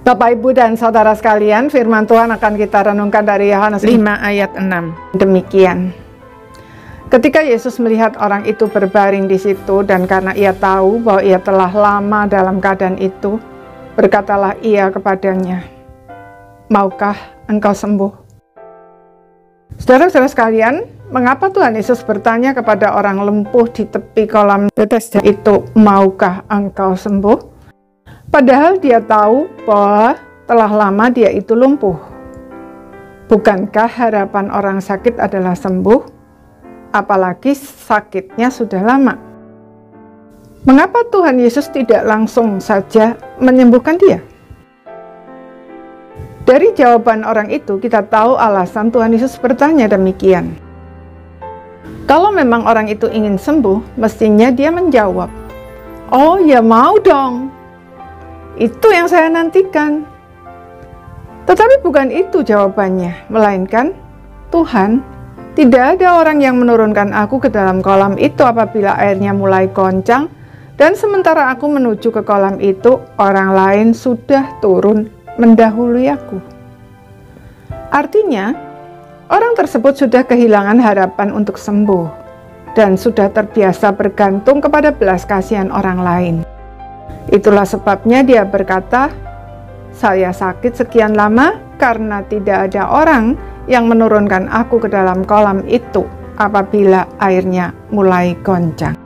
Bapak, Ibu, dan Saudara sekalian, firman Tuhan akan kita renungkan dari Yohanes 5 ayat 6. Demikian. Ketika Yesus melihat orang itu berbaring di situ, dan karena ia tahu bahwa ia telah lama dalam keadaan itu, berkatalah ia kepadanya, "Maukah engkau sembuh?" Saudara-saudara sekalian, mengapa Tuhan Yesus bertanya kepada orang lumpuh di tepi kolam Bethesda itu, "Maukah engkau sembuh?" Padahal dia tahu bahwa telah lama dia itu lumpuh. Bukankah harapan orang sakit adalah sembuh? Apalagi sakitnya sudah lama. Mengapa Tuhan Yesus tidak langsung saja menyembuhkan dia? Dari jawaban orang itu kita tahu alasan Tuhan Yesus bertanya demikian. Kalau memang orang itu ingin sembuh, mestinya dia menjawab, "Oh ya, mau dong. Itu yang saya nantikan." Tetapi bukan itu jawabannya, melainkan, "Tuhan, tidak ada orang yang menurunkan aku ke dalam kolam itu apabila airnya mulai goncang, dan sementara aku menuju ke kolam itu, orang lain sudah turun mendahului aku." Artinya, orang tersebut sudah kehilangan harapan untuk sembuh, dan sudah terbiasa bergantung kepada belas kasihan orang lain. Itulah sebabnya dia berkata, "Saya sakit sekian lama karena tidak ada orang yang menurunkan aku ke dalam kolam itu apabila airnya mulai goncang."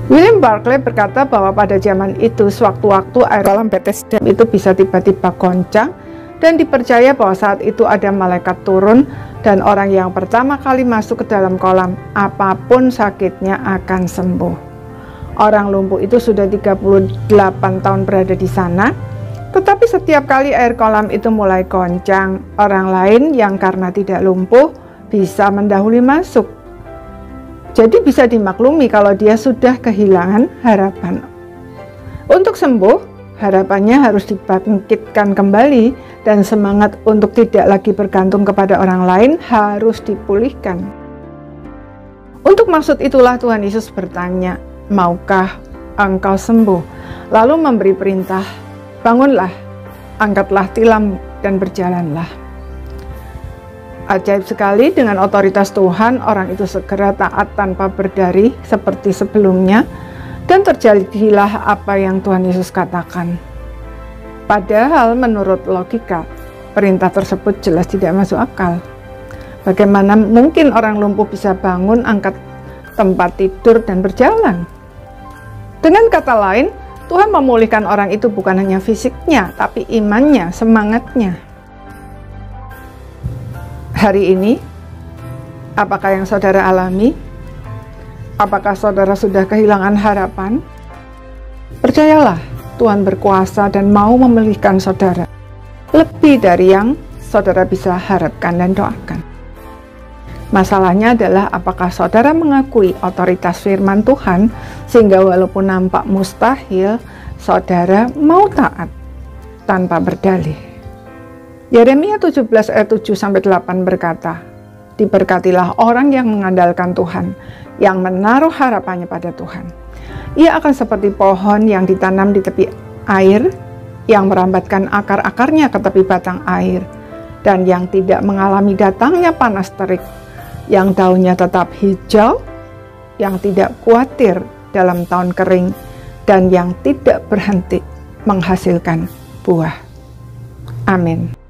William Barclay berkata bahwa pada zaman itu sewaktu-waktu air kolam Bethesda itu bisa tiba-tiba goncang, dan dipercaya bahwa saat itu ada malaikat turun dan orang yang pertama kali masuk ke dalam kolam, apapun sakitnya akan sembuh. Orang lumpuh itu sudah 38 tahun berada di sana, tetapi setiap kali air kolam itu mulai goncang, orang lain yang karena tidak lumpuh bisa mendahului masuk. Jadi bisa dimaklumi kalau dia sudah kehilangan harapan. Untuk sembuh, harapannya harus dibangkitkan kembali, dan semangat untuk tidak lagi bergantung kepada orang lain harus dipulihkan. Untuk maksud itulah Tuhan Yesus bertanya, "Maukah engkau sembuh?" Lalu memberi perintah, "Bangunlah, angkatlah tilammu dan berjalanlah." Ajaib sekali, dengan otoritas Tuhan, orang itu segera taat tanpa berdari seperti sebelumnya, dan terjadilah apa yang Tuhan Yesus katakan. Padahal menurut logika, perintah tersebut jelas tidak masuk akal. Bagaimana mungkin orang lumpuh bisa bangun, angkat tempat tidur, dan berjalan? Dengan kata lain, Tuhan memulihkan orang itu bukan hanya fisiknya, tapi imannya, semangatnya. Hari ini, apakah yang saudara alami? Apakah saudara sudah kehilangan harapan? Percayalah, Tuhan berkuasa dan mau memulihkan saudara, lebih dari yang saudara bisa harapkan dan doakan. Masalahnya adalah apakah saudara mengakui otoritas firman Tuhan, sehingga walaupun nampak mustahil, saudara mau taat tanpa berdalih. Yeremia 17 ayat 7-8 berkata, "Diberkatilah orang yang mengandalkan Tuhan, yang menaruh harapannya pada Tuhan. Ia akan seperti pohon yang ditanam di tepi air, yang merambatkan akar-akarnya ke tepi batang air, dan yang tidak mengalami datangnya panas terik, yang daunnya tetap hijau, yang tidak khawatir dalam tahun kering, dan yang tidak berhenti menghasilkan buah." Amin.